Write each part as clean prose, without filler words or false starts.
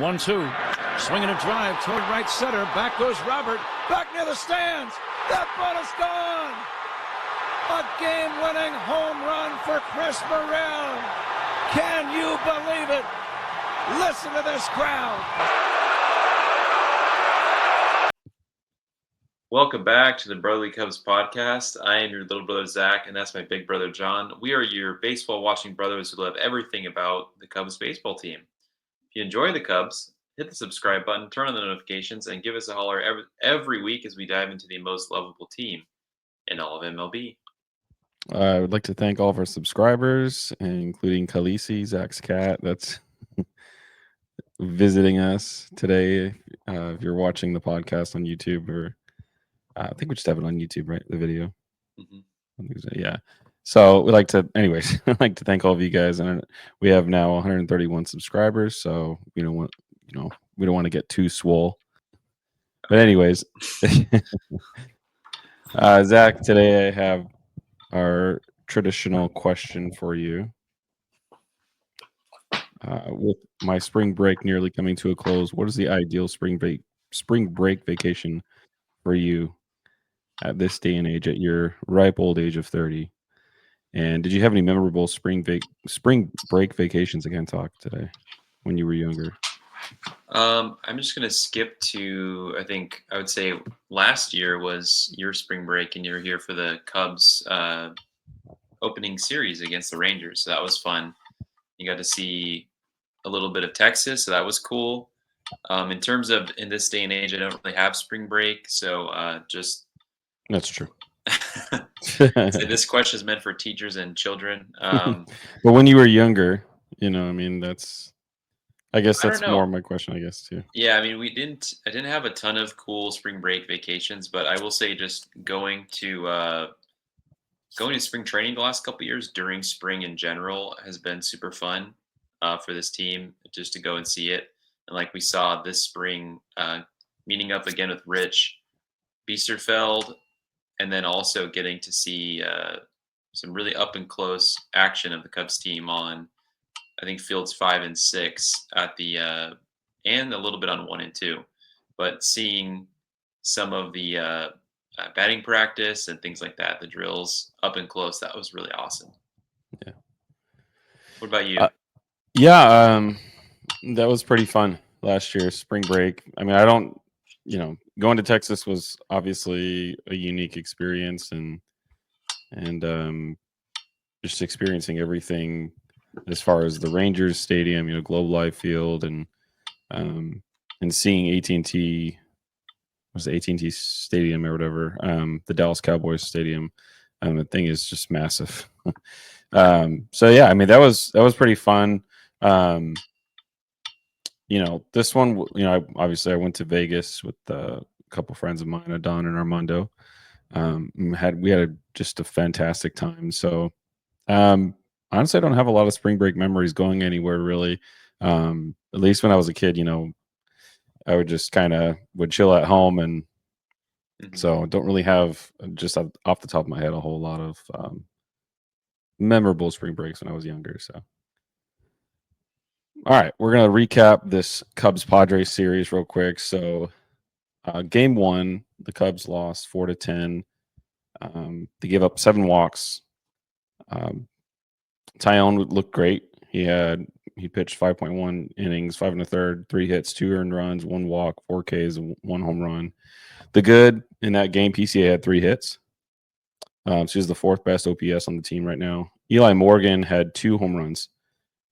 1-2. Swinging a drive toward right center. Back goes Robert. Back near the stands. That ball is gone. A game-winning home run for Chris Morel. Can you believe it? Listen to this crowd. Welcome back to the Brotherly Cubs podcast. I am your little brother, Zach, and that's my big brother, John. We are your baseball-watching brothers who love everything about the Cubs baseball team. If you enjoy the Cubs, hit the subscribe button, turn on the notifications, and give us a holler every week as we dive into the most lovable team in all of MLB. I would like to thank all of our subscribers, including Khaleesi, Zach's cat, that's visiting us today. If you're watching the podcast on YouTube, or I think we just have it on YouTube, right? The video. Mm-hmm. Yeah. So we'd like to, anyways, I'd like to thank all of you guys. And we have now 131 subscribers. So we don't want to get too swole. But anyways, Zach, today I have our traditional question for you. With my spring break nearly coming to a close, what is the ideal spring break vacation for you at this day and age, at your ripe old age of 30? And did you have any memorable spring break vacations? I can't talk today when you were younger. I'm just going to skip to, I would say last year was your spring break and you were here for the Cubs opening series against the Rangers. So that was fun. You got to see a little bit of Texas. So that was cool. In terms of in this day and age, I don't really have spring break. So just. That's true. So this question is meant for teachers and children. But when you were younger, I guess that's more my question, I guess, too. Yeah, I didn't have a ton of cool spring break vacations, but I will say just going to spring training the last couple of years during spring in general has been super fun for this team, just to go and see it. And like we saw this spring, meeting up again with Rich Biesterfeld, and then also getting to see some really up and close action of the Cubs team on, I think, fields 5 and 6 at the and a little bit on 1 and 2, but seeing some of the batting practice and things like that, the drills up and close, that was really awesome. Yeah. What about you? That was pretty fun last year, spring break. Going to Texas was obviously a unique experience, and just experiencing everything as far as the Rangers Stadium, Globe Life Field, and seeing AT&T, was the AT&T Stadium or whatever, the Dallas Cowboys Stadium. The thing is just massive. So yeah, that was pretty fun. This one, obviously I went to Vegas with a couple friends of mine, Don and Armando. We had just a fantastic time. So, honestly, I don't have a lot of spring break memories going anywhere really. At least when I was a kid, I would just would chill at home, and so don't really have, just off the top of my head, a whole lot of memorable spring breaks when I was younger. So. All right, we're going to recap this Cubs Padres series real quick. So, game 1, the Cubs lost 4-10. They gave up 7 walks. Tyone looked great. He pitched 5.1 innings, 5 1/3, 3 hits, 2 earned runs, 1 walk, 4 Ks, 1 home run. The good in that game, PCA had 3 hits. So he's the 4th best OPS on the team right now. Eli Morgan had 2 home runs.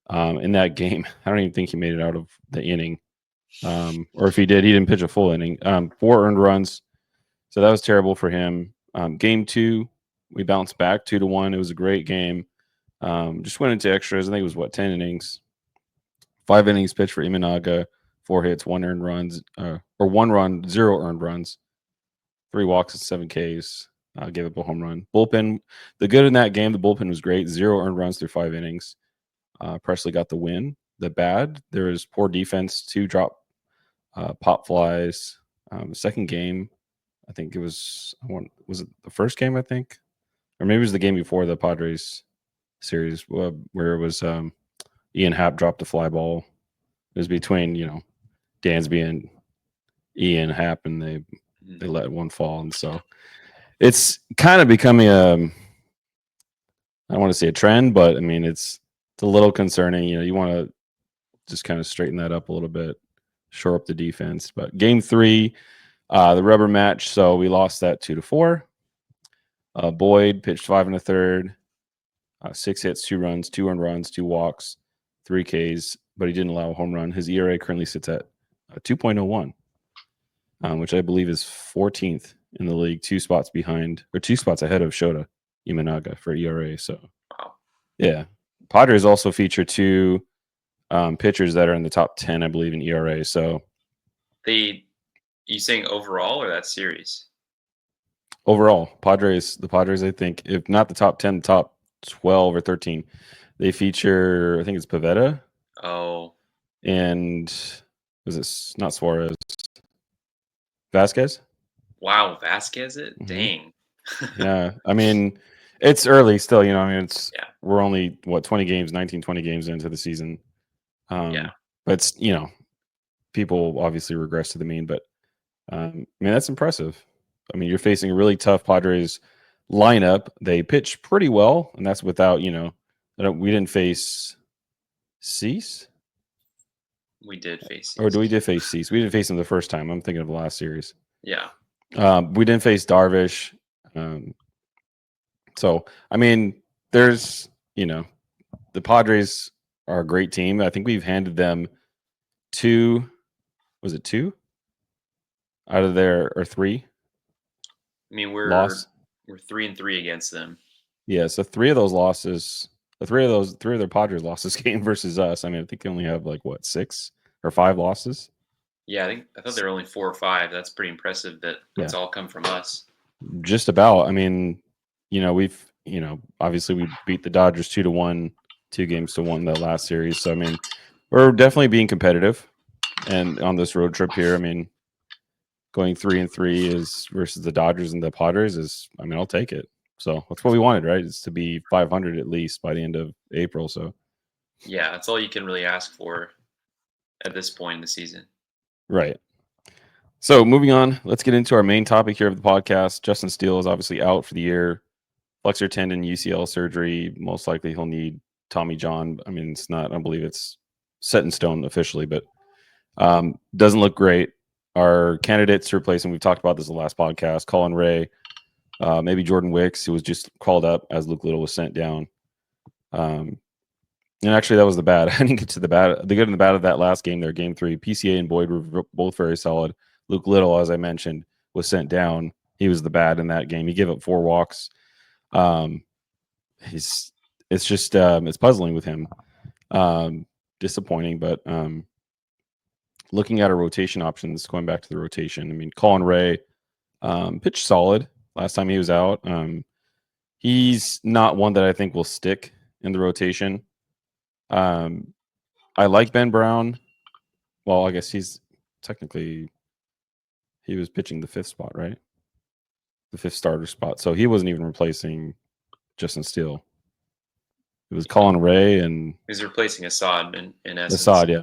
In that game. I don't even think he made it out of the inning. Or if he did, he didn't pitch a full inning. 4 earned runs. So that was terrible for him. Game 2, we bounced back 2-1. It was a great game. Just went into extras. I think it was 10 innings. 5 innings pitched for Imanaga, 4 hits, 1 earned runs, or 1 run, 0 earned runs, 3 walks and 7 Ks. Gave up a home run. Bullpen, the good in that game, the bullpen was great. 0 earned runs through 5 innings. Presley got the win. The bad, there was poor defense, 2 drop pop flies. The second game, I think it was it the first game, I think? Or maybe it was the game before the Padres series, where it was Ian Happ dropped a fly ball. It was between, Dansby and Ian Happ, and they let one fall, and so it's kind of becoming I don't want to say a trend, but I mean it's a little concerning. You want to just kind of straighten that up a little bit, shore up the defense. But game 3, the rubber match, so we lost that 2-4. Boyd pitched 5 1/3, 6 hits, 2 runs, 2 earned runs, 2 walks, 3 Ks, but he didn't allow a home run. His ERA currently sits at 2.01, which I believe is 14th in the league, 2 spots ahead of Shota Imanaga for ERA. So, yeah. Padres also feature 2 pitchers that are in the top 10, I believe, in ERA. So, you saying overall or that series? Overall, the Padres, I think, if not the top 10, top 12 or 13, they feature, I think it's Pivetta. Oh. And was it not Suarez? Vasquez? Wow, Vasquez it? Mm-hmm. Dang. Yeah. I mean, it's early still, we're only 20 games into the season. But it's, people obviously regress to the mean, but that's impressive. I mean, you're facing a really tough Padres lineup. They pitch pretty well, and that's without, we didn't face Cease. We did face Cease. Or we did face Cease? We didn't face him the first time. I'm thinking of the last series. Yeah. We didn't face Darvish. So, I mean, there's, the Padres are a great team. I think we've handed them 2 out of their, or 3? I mean, we're 3-3 against them. Yeah, so 3 of those losses, 3 of their Padres losses came versus us. I mean, I think they only have 6 or 5 losses. Yeah, I thought there were only 4 or 5. That's pretty impressive that it's all come from us. Just about. I mean, we've, obviously we beat the Dodgers 2-1, 2 games to 1 that last series. So I mean, we're definitely being competitive, and on this road trip here, I mean, going 3-3 is versus the Dodgers and the Padres is, I mean, I'll take it. So that's what we wanted, right? Is to be 500 at least by the end of April. So yeah, that's all you can really ask for at this point in the season. Right. So moving on, let's get into our main topic here of the podcast. Justin Steele is obviously out for the year. Flexor tendon, UCL surgery. Most likely he'll need Tommy John. I mean, I don't believe it's set in stone officially, but doesn't look great. Our candidates to replace him, we've talked about this in the last podcast, Colin Ray, maybe Jordan Wicks, who was just called up as Luke Little was sent down. And actually, that was the bad. I didn't get to the bad. The good and the bad of that last game there, game 3. PCA and Boyd were both very solid. Luke Little, as I mentioned, was sent down. He was the bad in that game. He gave up 4 walks. It's puzzling with him. Disappointing, but looking at our rotation options, going back to the rotation, I mean, Colin Ray pitched solid last time he was out. He's not one that I think will stick in the rotation. I like Ben Brown. Well, I guess he's technically he was pitching the 5th spot, right? The 5th starter spot. So he wasn't even replacing Justin Steele. It was Colin Ray, and he's replacing Assad in essence. Assad, yeah.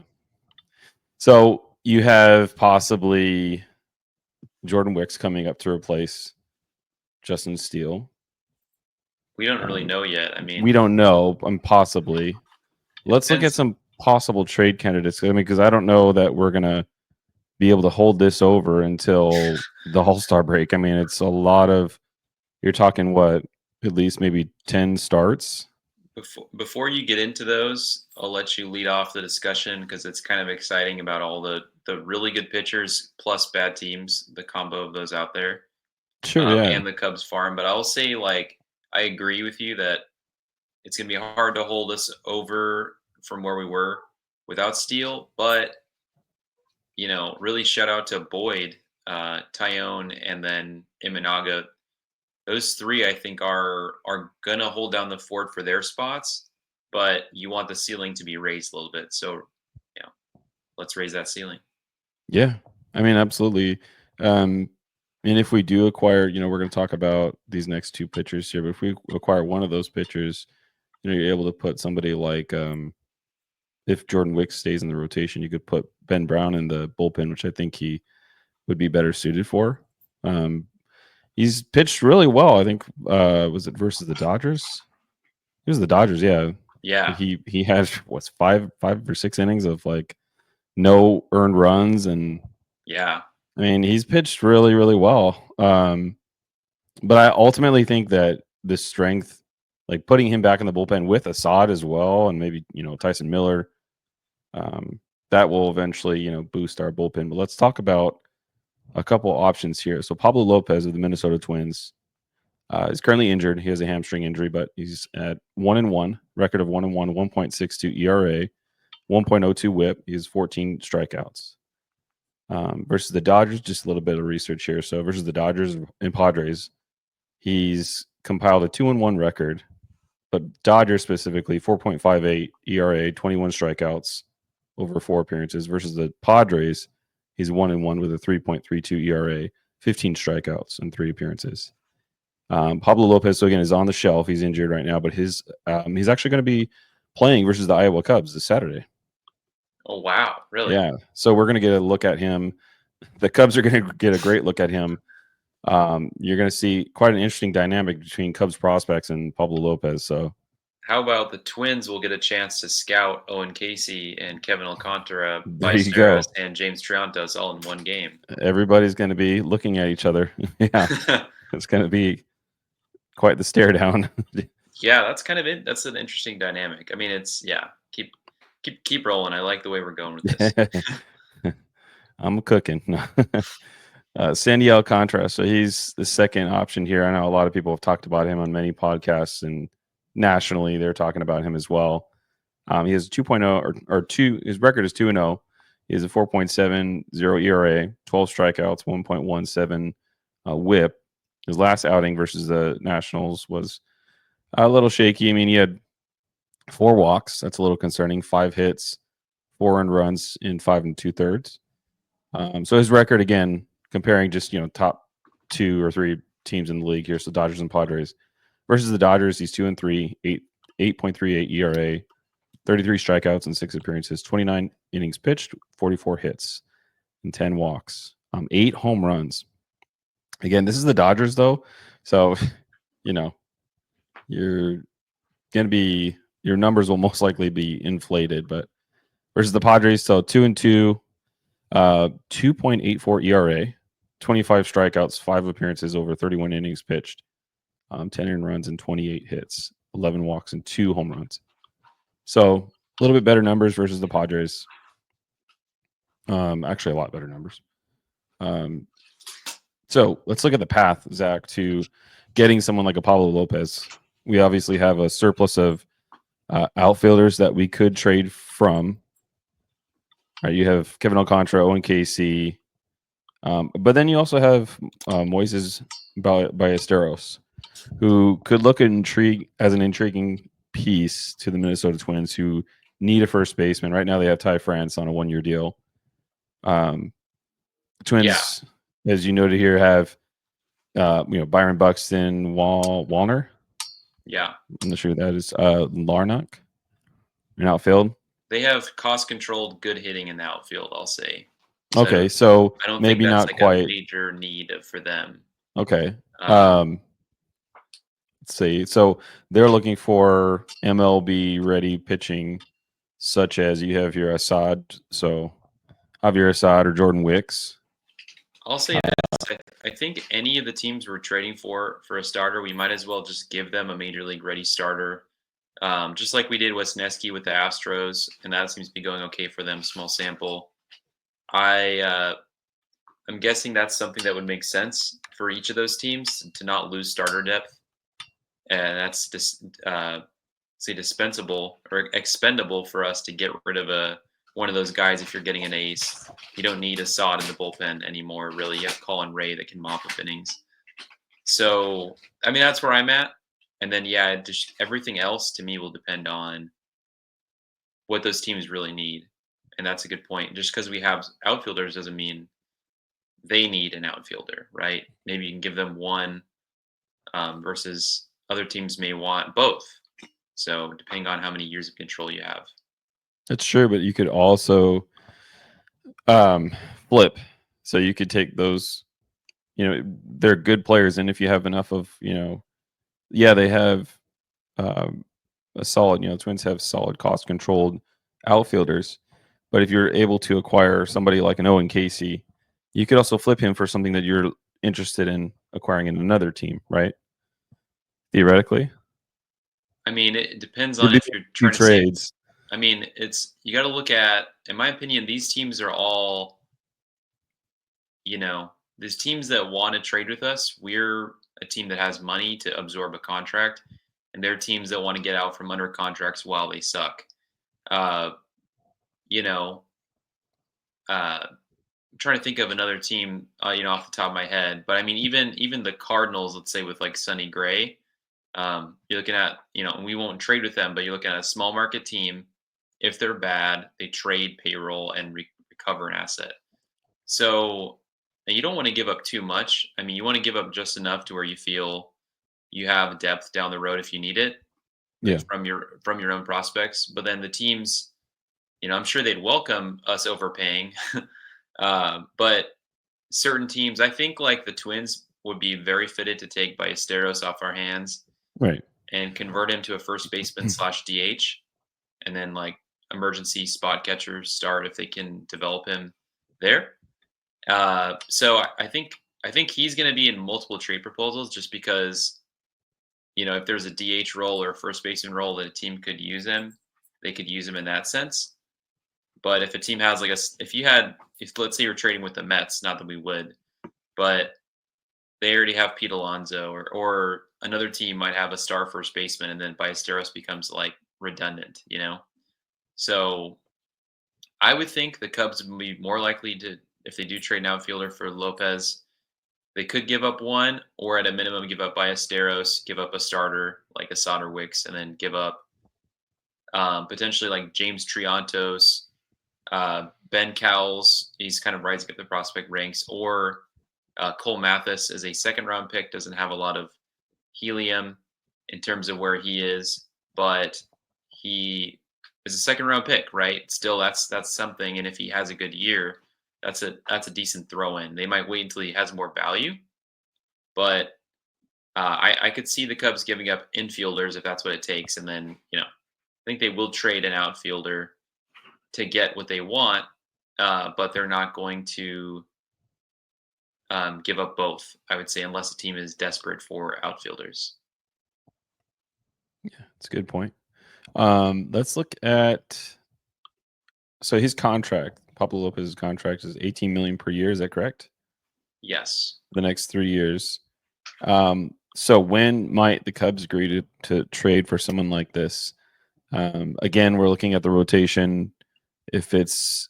So you have possibly Jordan Wicks coming up to replace Justin Steele. We don't really know yet. I mean, we don't know. Possibly. Let's look at some possible trade candidates. I mean, because I don't know that we're gonna be able to hold this over until the All-Star break. I mean, it's a lot of. You're talking what? At least maybe 10 starts. Before you get into those, I'll let you lead off the discussion because it's kind of exciting about all the really good pitchers plus bad teams, the combo of those out there. Sure, yeah. And the Cubs farm. But I'll say, I agree with you that it's going to be hard to hold us over from where we were without Steele. But, really shout out to Boyd, Tyone, and then Imanaga. Those 3, I think, are going to hold down the fort for their spots, but you want the ceiling to be raised a little bit. So, let's raise that ceiling. Yeah, I mean, absolutely. And if we do acquire, we're going to talk about these next 2 pitchers here, but if we acquire one of those pitchers, you're able to put somebody like if Jordan Wicks stays in the rotation, you could put Ben Brown in the bullpen, which I think he would be better suited for. He's pitched really well. I think was it versus the Dodgers? It was the Dodgers, yeah. Yeah. He had what's five or six innings of like no earned runs, and Yeah. I mean he's pitched really, really well. But I ultimately think that the strength, like putting him back in the bullpen with Assad as well, and maybe Tyson Miller, that will eventually boost our bullpen. But let's talk about a couple options here. So Pablo Lopez of the Minnesota Twins is currently injured. He has a hamstring injury, but he's at 1-1, record of 1-1, 1.62 ERA, 1.02 WHIP. He has 14 strikeouts. Versus the Dodgers, just a little bit of research here. So versus the Dodgers and Padres, he's compiled a 2-1 record, but Dodgers specifically 4.58 ERA, 21 strikeouts over 4 appearances. Versus the Padres, he's 1-1 with a 3.32 ERA, 15 strikeouts and 3 appearances. Pablo Lopez, so again, is on the shelf. He's injured right now, but he's actually going to be playing versus the Iowa Cubs this Saturday. Oh, wow. Really? Yeah. So we're going to get a look at him. The Cubs are going to get a great look at him. You're going to see quite an interesting dynamic between Cubs prospects and Pablo Lopez. So how about the Twins will get a chance to scout Owen Caissie and Kevin Alcantara, there you go. and James Triantos all in one game. Everybody's going to be looking at each other. Yeah. It's going to be quite the stare down. Yeah, that's kind of it. That's an interesting dynamic. I mean, it's keep rolling. I like the way we're going with this. I'm cooking. Sandy Alcantara. So he's the second option here. I know a lot of people have talked about him on many podcasts, and nationally they're talking about him as well. He has 2.0 or 2. His record is 2-0. He has a 4.70 ERA, 12 strikeouts, 1.17 WHIP. His last outing versus the Nationals was a little shaky. I mean, he had 4 walks. That's a little concerning. 5 hits, 4 earned runs in 5 2/3. So his record, again, comparing just top 2 or 3 teams in the league here, so Dodgers and Padres versus the Dodgers, he's 2-3, 8.38 ERA, 33 strikeouts and 6 appearances, 29 innings pitched, 44 hits, and 10 walks, 8 home runs. Again, this is the Dodgers though, so you're gonna be your numbers will most likely be inflated, but versus the Padres, so 2-2, 2.84 ERA, 25 strikeouts, 5 appearances over 31 innings pitched, 10 earned runs and 28 hits, 11 walks and 2 home runs. So a little bit better numbers versus the Padres. Actually, a lot better numbers. So let's look at the path, Zach, to getting someone like a Pablo Lopez. We obviously have a surplus of outfielders that we could trade from. All right, you have Kevin Alcantara, Owen Caissie, but then you also have Moises Ballesteros, who could look as an intriguing piece to the Minnesota Twins, who need a first baseman. Right now, they have Ty France on a 1-year deal. Twins, as you noted here, have Byron Buxton, Wallner. Yeah, I'm not sure who that is. Larnach in outfield. they have cost-controlled, good hitting in the outfield, I'll say. So Okay, so I don't maybe think that's not like quite a major need for them. Okay. Let's see. So they're looking for MLB ready pitching, such as you have your Assad. So Javier Assad or Jordan Wicks. I'll say this. I think any of the teams we're trading for a starter, we might as well just give them a major league ready starter. Just like we did Wesneski with the Astros, and that seems to be going okay for them, small sample. I'm guessing that's something that would make sense for each of those teams to not lose starter depth. And that's dispensable or expendable for us to get rid of one of those guys. If you're getting an ace, you don't need Assad in the bullpen anymore. Really, you have Colin Ray that can mop up innings. So, I mean, that's where I'm at. And then, just everything else to me will depend on what those teams really need. And that's a good point. Just because we have outfielders doesn't mean they need an outfielder, right? Maybe you can give them one versus other teams may want both. So depending on how many years of control you have. That's true, but you could also flip. So you could take those, they're good players, and if you have enough of, they have a solid, Twins have solid cost controlled outfielders, but if you're able to acquire somebody like an Owen Caissie, you could also flip him for something that you're interested in acquiring in another team, right? Theoretically, I mean, it depends it'd on be if you're two trying to save. trades. I mean, you got to look at, in my opinion, these teams are all, these teams that want to trade with us. We're a team that has money to absorb a contract, and they're teams that want to get out from under contracts while they suck. Uh, you know, I'm trying to think of another team, off the top of my head. But I mean, even the Cardinals, let's say with like Sonny Gray, you're looking at, we won't trade with them, but you're looking at a small market team. If they're bad, they trade payroll and recover an asset. So and you don't want to give up too much. I mean, you want to give up just enough to where you feel you have depth down the road if you need it Yeah. from your own prospects. But then the teams, I'm sure they'd welcome us overpaying. But certain teams, I think like the Twins would be very fitted to take Ballesteros off our hands Right. and convert him to a first baseman / DH, and then like emergency spot catcher start if they can develop him there. So I think he's going to be in multiple trade proposals just because, if there's a DH role or a first baseman role that a team could use him, they could use him in that sense. But if a team has if let's say you're trading with the Mets, not that we would, but they already have Pete Alonso, or another team might have a star first baseman, and then Ballesteros becomes like redundant, So I would think the Cubs would be more likely to, if they do trade an outfielder for Lopez, they could give up one, or at a minimum give up Ballesteros, give up a starter like Assad or Wicks, and then give up potentially like James Triantos, Ben Cowles. He's kind of rising up the prospect ranks, or Cole Mathis is a second round pick, doesn't have a lot of helium in terms of where he is, but he is a second round pick, right? Still, that's something. And if he has a good year, that's a decent throw in. They might wait until he has more value, but I could see the Cubs giving up infielders if that's what it takes, and then I think they will trade an outfielder to get what they want, but they're not going to give up both, I would say, unless the team is desperate for outfielders. Yeah, that's a good point. Let's look at, so his contract, Pablo Lopez's contract is $18 million per year. Is that correct? Yes. The next 3 years. So when might the Cubs agree to trade for someone like this? Again, we're looking at the rotation. If it's,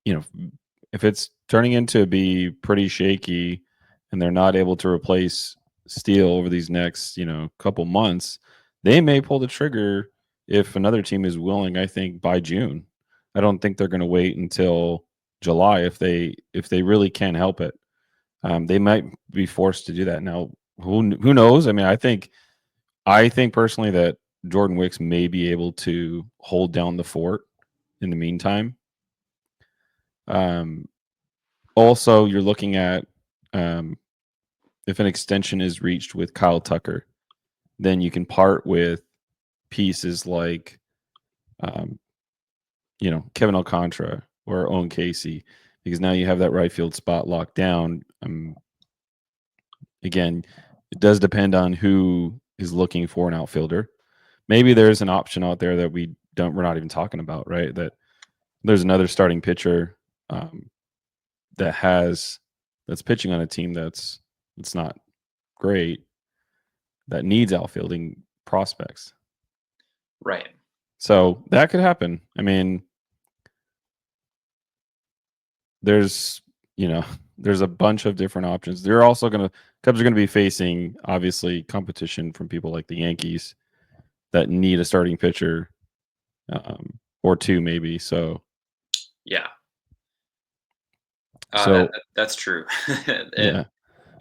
if it's turning into be pretty shaky and they're not able to replace Steele over these next, couple months, they may pull the trigger if another team is willing, I think, by June. I don't think they're going to wait until July if they really can help it. They might be forced to do that. Now, who knows? I mean, I think personally that Jordan Wicks may be able to hold down the fort in the meantime. Also, you're looking at if an extension is reached with Kyle Tucker, then you can part with pieces like, Kevin Alcantara or Owen Caissie, because now you have that right field spot locked down. Again, it does depend on who is looking for an outfielder. Maybe there's an option out there that we're not even talking about, right? That there's another starting pitcher that's pitching on a team that's not great, that needs outfielding prospects. Right. So that could happen. I mean, there's a bunch of different options. They're also Cubs are going to be facing, obviously, competition from people like the Yankees that need a starting pitcher, or two maybe. So yeah. So that's true. yeah,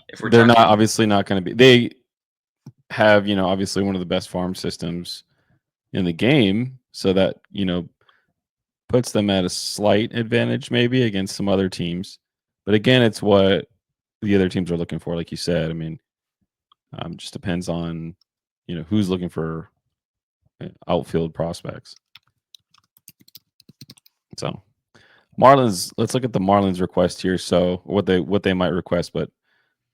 if we're they're talking, obviously not going to be. They have obviously one of the best farm systems in the game, so that puts them at a slight advantage maybe against some other teams. But again, it's what the other teams are looking for, like you said. I mean, just depends on, who's looking for outfield prospects. So Marlins, let's look at the Marlins request here. So what they might request, but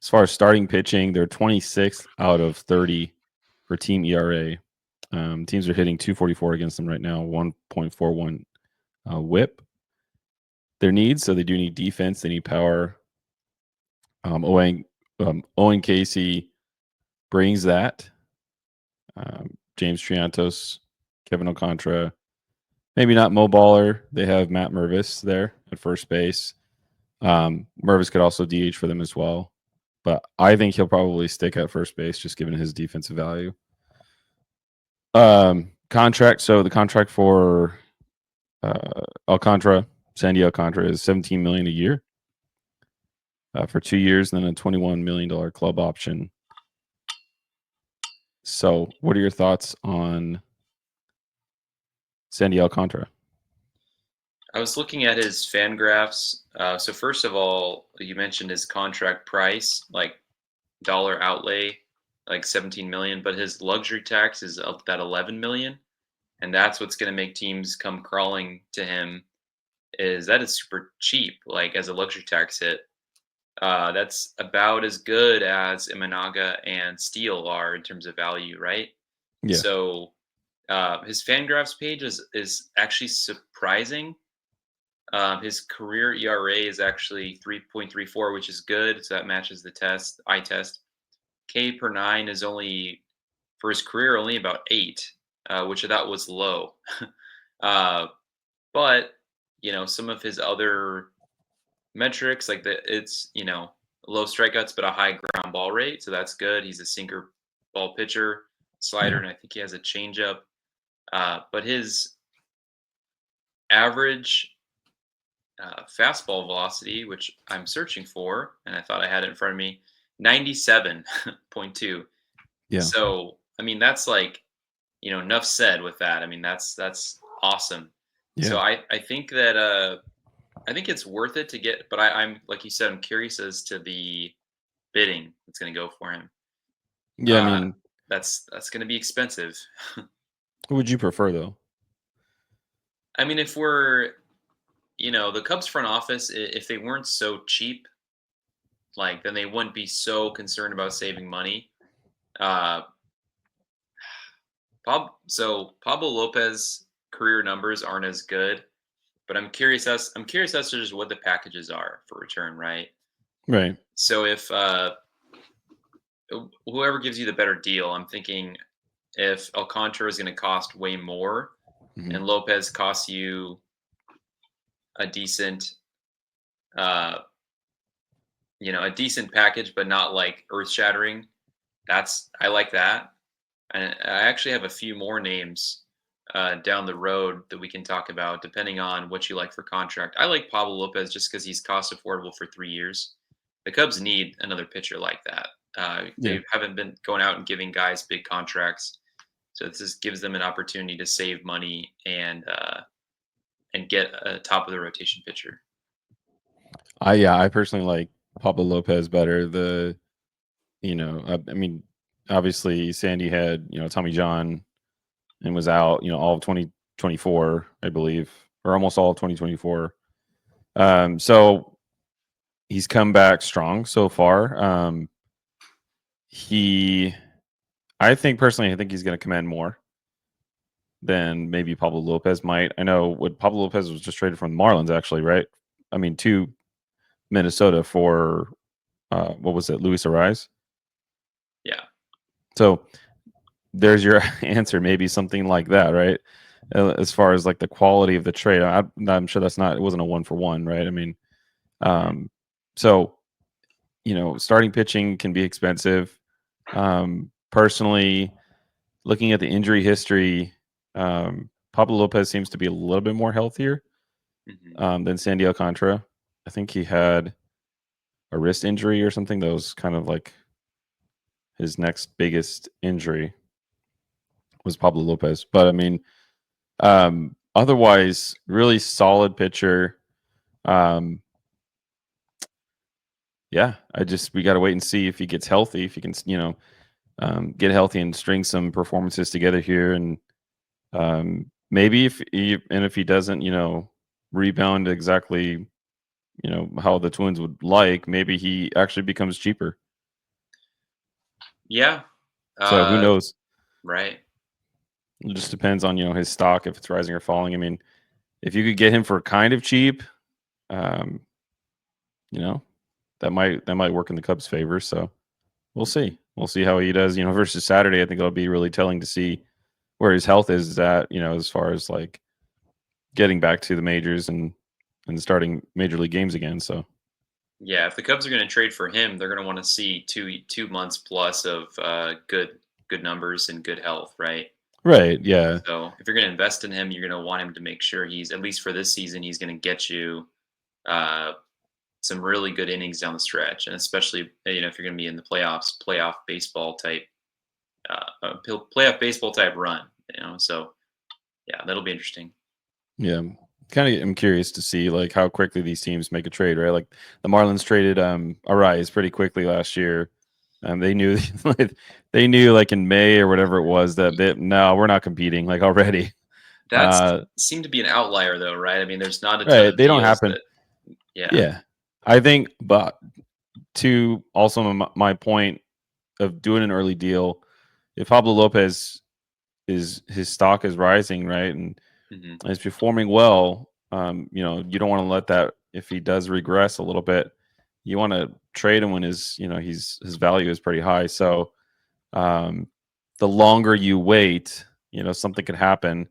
as far as starting pitching, they're 26th out of 30 for team ERA. Teams are hitting 244 against them right now, 1.41 whip. Their needs, so they do need defense, they need power. Owen Caissie brings that. James Triantos, Kevin Alcantara, maybe not Mo Baller. They have Matt Mervis there at first base. Mervis could also DH for them as well, but I think he'll probably stick at first base just given his defensive value. Contract. So the contract for Alcantara, Sandy Alcantara, is $17 million a year for 2 years, and then a $21 million club option. So, what are your thoughts on Sandy Alcantara? I was looking at his fan graphs. So first of all, you mentioned his contract price, like dollar outlay, like 17 million, but his luxury tax is up that 11 million. And that's what's going to make teams come crawling to him, is that it's super cheap, like as a luxury tax hit. That's about as good as Imanaga and Steele are in terms of value, right? Yeah. So his Fangraphs page is actually surprising. His career ERA is actually 3.34, which is good. So that matches the eye test. K per 9 is only, for his career, only about 8, which I thought was low. But, some of his other metrics, like it's, low strikeouts, but a high ground ball rate. So that's good. He's a sinker ball pitcher, slider, and I think he has a changeup. But his average fastball velocity, which I'm searching for, and I thought I had it in front of me, 97.2. Yeah. So, I mean, that's like, enough said with that. I mean, that's awesome. Yeah. So I think that I think it's worth it to get, but I'm like you said, I'm curious as to the bidding that's going to go for him. Yeah, I mean, that's going to be expensive. who would you prefer though? I mean, if we're, the Cubs front office, if they weren't so cheap, like, then they wouldn't be so concerned about saving money. So Pablo Lopez career numbers aren't as good, but I'm curious as to just what the packages are for return, right? Right. So if whoever gives you the better deal, I'm thinking if Alcantara is going to cost way more, and Lopez costs you a decent, a decent package, but not like earth shattering. I like that. And I actually have a few more names down the road that we can talk about, depending on what you like for contract. I like Pablo Lopez just because he's cost affordable for 3 years. The Cubs need another pitcher like that. They haven't been going out and giving guys big contracts, so this just gives them an opportunity to save money and get a top of the rotation pitcher. I personally like Pablo Lopez better. I mean, obviously Sandy had, Tommy John and was out, all of 2024, I believe, or almost all of 2024. So he's come back strong so far. I think he's going to command more than maybe Pablo Lopez might. I know Pablo Lopez was just traded from the Marlins, actually, right? I mean, to Minnesota for what was it, Luis Ariz? Yeah. So there's your answer, maybe something like that, right? As far as like the quality of the trade, I'm sure it wasn't a 1-for-1, right? I mean, so starting pitching can be expensive. Personally, looking at the injury history, Pablo Lopez seems to be a little bit more healthier than Sandy Alcantara. I think he had a wrist injury or something that was kind of like his next biggest injury was Pablo Lopez. But I mean, otherwise, really solid pitcher. Yeah, we got to wait and see if he gets healthy, if he can, get healthy and string some performances together here, and maybe if he doesn't, rebound exactly, how the Twins would like, maybe he actually becomes cheaper. Yeah. So who knows? Right. It just depends on his stock, if it's rising or falling. I mean, if you could get him for kind of cheap, um, that might work in the Cubs' favor. So we'll see. We'll see how he does. Versus Saturday, I think it'll be really telling to see where his health is at. As far as like getting back to the majors and starting major league games again. So yeah, if the Cubs are going to trade for him, they're going to want to see 2 months plus of good numbers and good health, right? right, yeah, So if you're going to invest in him, you're going to want him to make sure he's, at least for this season, he's going to get you uh, some really good innings down the stretch, and especially if you're going to be in the playoff baseball type, playoff baseball type run. So yeah, that'll be interesting. yeah. Kind of, I'm curious to see like how quickly these teams make a trade, right? Like the Marlins traded Arise pretty quickly last year. They knew they knew like in May or whatever it was that no, we're not competing like already. That seemed to be an outlier, though, right? I mean, there's not a ton Right, of they don't deals happen. that, yeah. Yeah, I think, but to also my point of doing an early deal, if Pablo Lopez his stock is rising, right, and Mhm. is performing well, you don't want to let that, if he does regress a little bit, you want to trade him when his value is pretty high. So the longer you wait, something could happen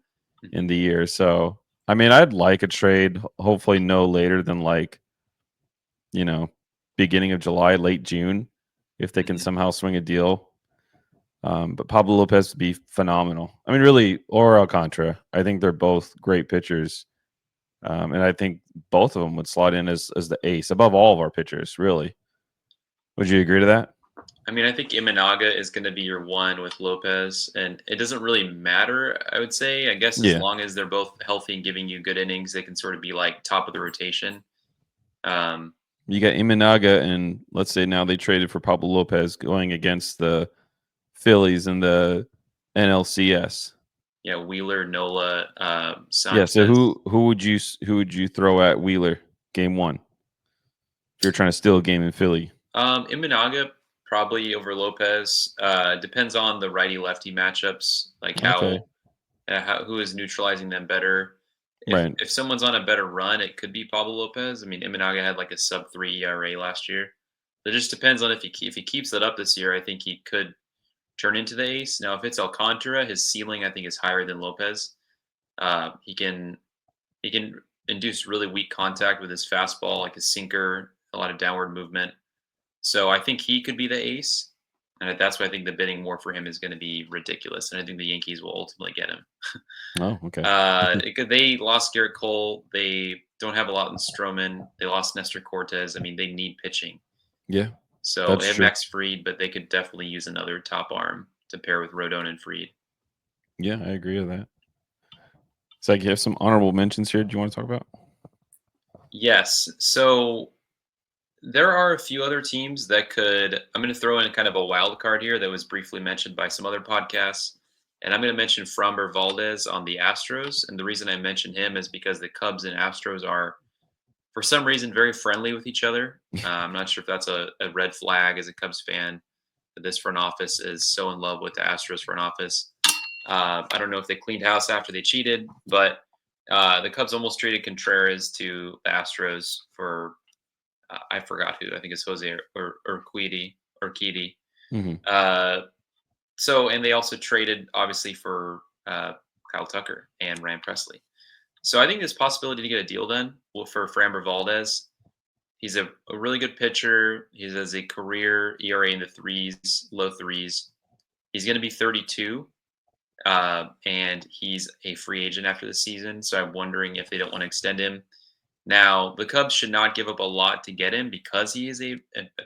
in Mhm. the year. So I mean, I'd like a trade, hopefully no later than like, you know, beginning of July, late June, if they can Mhm. somehow swing a deal. But Pablo Lopez would be phenomenal. I mean, really, or Alcantara. I think they're both great pitchers. And I think both of them would slot in as the ace above all of our pitchers, really. Would you agree to that? I mean, I think Imanaga is going to be your one with Lopez, and it doesn't really matter, I would say. I guess as Yeah. long as they're both healthy and giving you good innings, they can sort of be like top of the rotation. Um, You got Imanaga, and let's say now they traded for Pablo Lopez going against the Phillies in the NLCS. yeah, Wheeler, Nola, Yeah. So Sanchez. who would you throw at Wheeler game one if you're trying to steal a game in Philly? Imanaga probably over Lopez. Depends on the righty lefty matchups, like Okay. who is neutralizing them better. If Right. if someone's on a better run, it could be Pablo Lopez. I mean, Imanaga had like a sub-3 ERA last year. It just depends on if he keeps that up this year. I think he could turn into the ace. Now, if it's Alcantara, his ceiling I think is higher than Lopez. He can induce really weak contact with his fastball, like his sinker, a lot of downward movement. So I think he could be the ace, and that's why I think the bidding war for him is going to be ridiculous, and I think the Yankees will ultimately get him. Oh, okay. They lost Garrett Cole. They don't have a lot in Stroman. They lost Nestor Cortez. I mean, they need pitching. Yeah, So that's they have true. Max Fried, but they could definitely use another top arm to pair with Rodon and Fried. Yeah, I agree with that. So you have some honorable mentions here. Do you want to talk about? Yes. So there are a few other teams that could. I'm going to throw in kind of a wild card here that was briefly mentioned by some other podcasts. And I'm going to mention Framber Valdez on the Astros. And the reason I mention him is because the Cubs and Astros are, for some reason, very friendly with each other. I'm not sure if that's a red flag as a Cubs fan, that this front office is so in love with the Astros front office. I don't know if they cleaned house after they cheated, but the Cubs almost traded Contreras to the Astros for I forgot who. I think it's Jose or Urquidy. Mm-hmm. And they also traded obviously for Kyle Tucker and Ryan Presley. So I think there's possibility to get a deal done for Framber Valdez. He's a really good pitcher. He has a career ERA in the threes, low threes. He's going to be 32, and he's a free agent after the season. So I'm wondering if they don't want to extend him. Now, the Cubs should not give up a lot to get him because he is a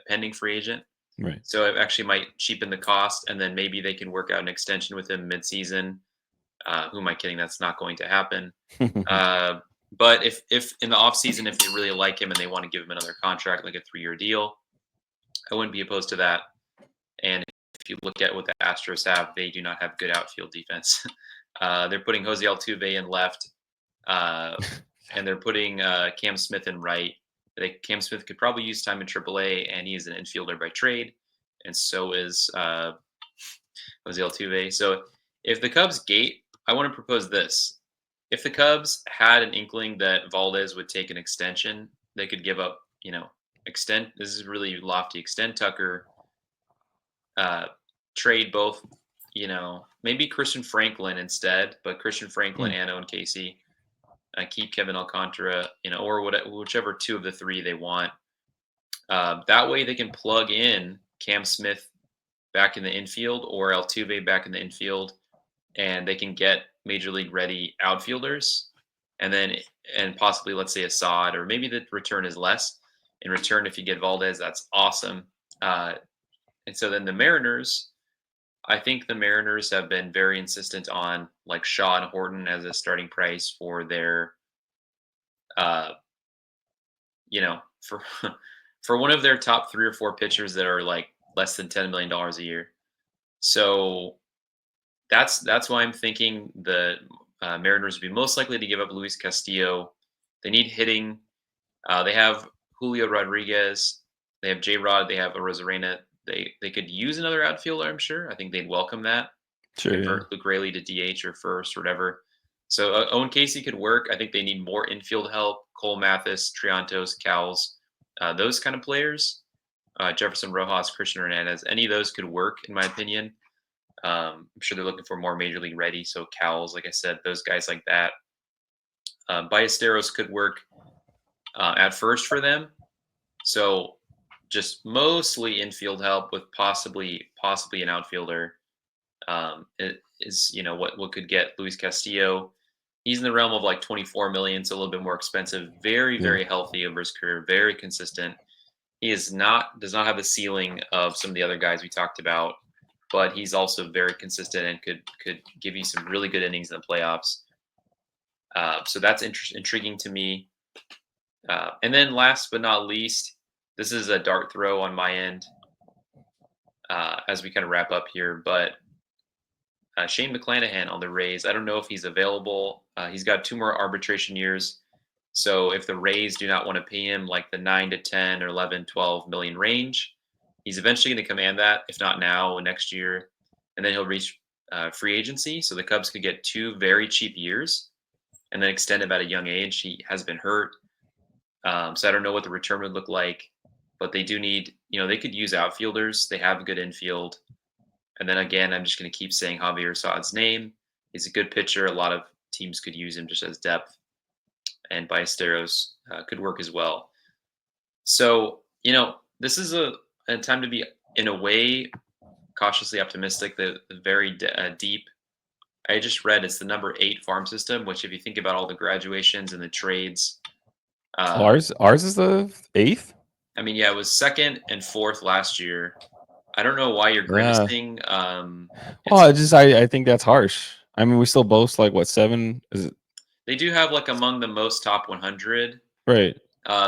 pending free agent. Right. So it actually might cheapen the cost, and then maybe they can work out an extension with him midseason. Who am I kidding? That's not going to happen. But if in the offseason, if they really like him and they want to give him another contract, like a 3-year deal, I wouldn't be opposed to that. And if you look at what the Astros have, they do not have good outfield defense. They're putting Jose Altuve in left, and they're putting Cam Smith in right. Cam Smith could probably use time in AAA, and he is an infielder by trade, and so is Jose Altuve. So if the Cubs gate, I want to propose this. If the Cubs had an inkling that Valdez would take an extension, they could give up, extend. This is really lofty. Extend Tucker, trade both, maybe Christian Franklin instead, but Christian Franklin and Owen Caissie. Keep Kevin Alcantara, or whichever two of the three they want. That way they can plug in Cam Smith back in the infield or Altuve back in the infield, and they can get major league ready outfielders, and possibly, let's say, Assad, or maybe the return is less. In return, if you get Valdez, that's awesome. And so then the Mariners, I think the Mariners have been very insistent on like Shaw and Horton as a starting price for their, for one of their top 3 or 4 pitchers that are like less than $10 million a year. So that's why I'm thinking the Mariners would be most likely to give up Luis Castillo. They need hitting. They have Julio Rodriguez. They have J-Rod. They have Arozarena. They could use another outfielder, I'm sure. I think they'd welcome that. Sure. Convert Luke Raley to DH or first or whatever. So Owen Caissie could work. I think they need more infield help. Cole Mathis, Triantos, Cowles, those kind of players. Jefferson Rojas, Cristian Hernandez, any of those could work, in my opinion. I'm sure they're looking for more major league ready. So Cowles, like I said, those guys like that. Ballesteros could work at first for them. So just mostly infield help with possibly an outfielder. It is, what could get Luis Castillo. He's in the realm of like 24 million, so a little bit more expensive. Very, very healthy over his career, very consistent. He does not have the ceiling of some of the other guys we talked about, but he's also very consistent and could give you some really good innings in the playoffs. So that's intriguing to me. And then last but not least, this is a dart throw on my end as we kind of wrap up here, but Shane McClanahan on the Rays. I don't know if he's available. He's got 2 more arbitration years. So if the Rays do not want to pay him like the 9 to 10 or 11, 12 million range, he's eventually going to command that, if not now, next year. And then he'll reach free agency. So the Cubs could get 2 very cheap years and then extend him at a young age. He has been hurt. So I don't know what the return would look like, but they do need, they could use outfielders. They have a good infield. And then again, I'm just going to keep saying Javier Assad's name. He's a good pitcher. A lot of teams could use him just as depth. And Ballesteros could work as well. So, this is a time to be, in a way, cautiously optimistic. The very deep. I just read it's the number 8 farm system, which if you think about all the graduations and the trades. Ours is the 8th? I mean, yeah, it was 2nd and 4th last year. I don't know why you're grimacing. I think that's harsh. I mean, we still boast like what, 7? Is it? They do have like among the most top 100. Right.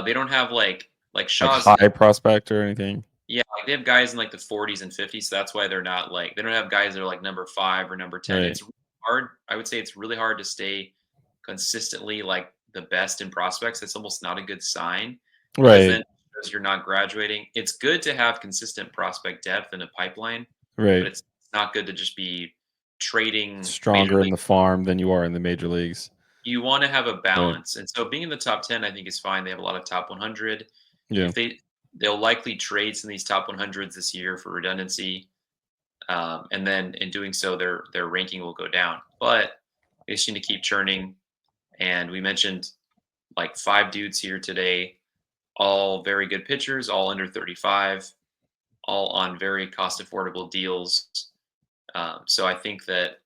They don't have like Shaw's like high prospect or anything. Yeah, like they have guys in like the 40s and 50s. So that's why they're not like, they don't have guys that are like number 5 or number 10. Right. It's hard. I would say it's really hard to stay consistently like the best in prospects. It's almost not a good sign. Right. Then because you're not graduating. It's good to have consistent prospect depth in a pipeline. Right. But it's not good to just be trading stronger in the farm than you are in the major leagues. You want to have a balance. Right. And so being in the top 10, I think is fine. They have a lot of top 100. Yeah. If they'll likely trade some of these top 100s this year for redundancy. And then in doing so, their ranking will go down. But they just need to keep churning. And we mentioned like 5 dudes here today, all very good pitchers, all under 35, all on very cost affordable deals. So I think that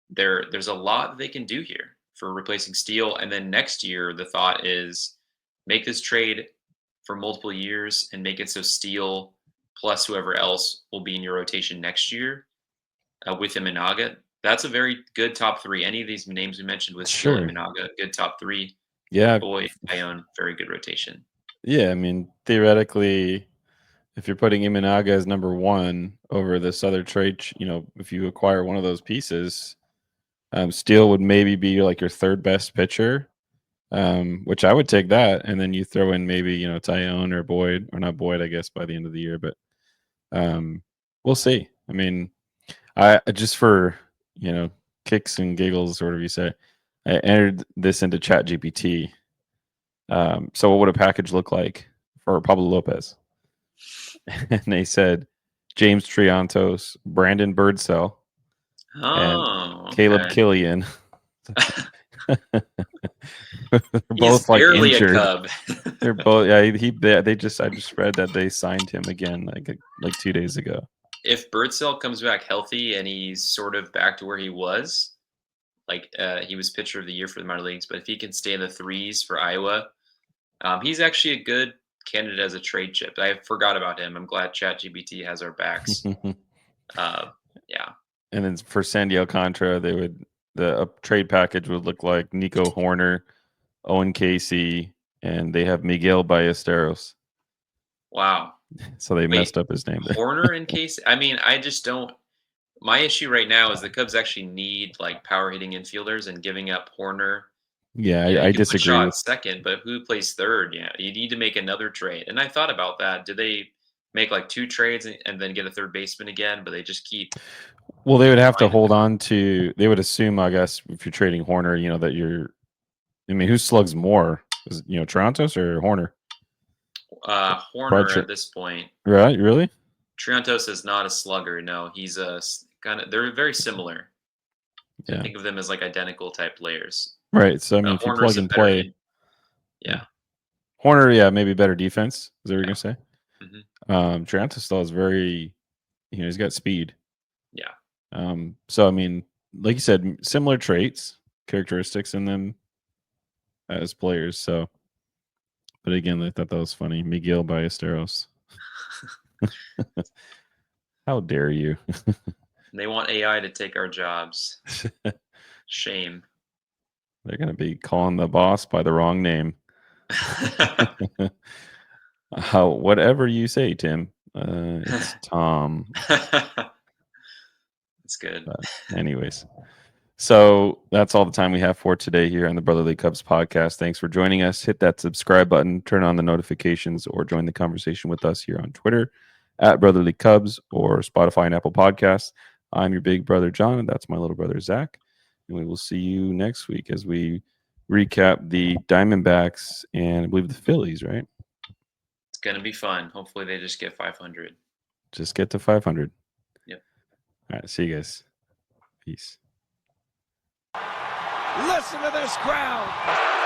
there's a lot that they can do here for replacing Steele. And then next year, the thought is make this trade for multiple years and make it so Steele plus whoever else will be in your rotation next year with him and Naga. That's a very good top 3. Any of these names we mentioned with Steele and Imanaga, good top 3. Yeah. Boyd, Ione, very good rotation. Yeah, I mean, theoretically, if you're putting Imanaga as number 1 over this other trade, if you acquire one of those pieces, Steele would maybe be like your third best pitcher, which I would take that. And then you throw in maybe, Tyone or Boyd, or not Boyd, I guess, by the end of the year. But we'll see. I mean, I just for, kicks and giggles, or whatever you say, I entered this into ChatGPT. So what would a package look like for Pablo Lopez? And they said James Triantos, Brandon Birdsell, and Caleb Killian. They're both like barely injured. A Cub. They're both. Yeah, I just read that they signed him again like 2 days ago. If Birdsell comes back healthy and he's sort of back to where he was, like he was pitcher of the year for the minor leagues, but if he can stay in the 3s for Iowa, he's actually a good candidate as a trade chip. I forgot about him. I'm glad ChatGPT has our backs. Yeah. And then for Sandy Alcantara, the trade package would look like Nico Horner, Owen Caissie, and they have Miguel Ballesteros. Wow. So they messed up his name there. Horner and Caissie? I mean, I just don't. My issue right now is the Cubs actually need like power hitting infielders, and giving up Horner. Yeah, I disagree with second, but who plays third? Yeah, you need to make another trade. And I thought about that. Did they make like 2 trades and then get a third baseman again? But they just keep. Well, they would have to hold on to. They would assume, I guess, if you're trading Horner, that you're. I mean, who slugs more? Is Triantos or Horner? Horner at this point. Right? Really? Triantos is not a slugger. No, he's a kind of. They're very similar. Yeah. Think of them as like identical type players. Right. So I mean, if you plug and play. Yeah. Horner, yeah, maybe better defense. Is that what you're gonna say? Mm-hmm. Triantos still is very. He's got speed. Yeah. So I mean, like you said, similar traits, characteristics in them as players. So, but again, I thought that was funny. Miguel Ballesteros. How dare you? They want AI to take our jobs. Shame. They're going to be calling the boss by the wrong name. Whatever you say, Tim. It's Tom. That's good. Anyways. So that's all the time we have for today here on the Brotherly Cubs podcast. Thanks for joining us. Hit that subscribe button, turn on the notifications, or join the conversation with us here on Twitter at Brotherly Cubs or Spotify and Apple Podcasts. I'm your big brother, John, and that's my little brother, Zach. And we will see you next week as we recap the Diamondbacks and I believe the Phillies, right? It's going to be fun. Hopefully they just get 500. Just get to 500. Yep. All right. See you guys. Peace. Listen to this crowd.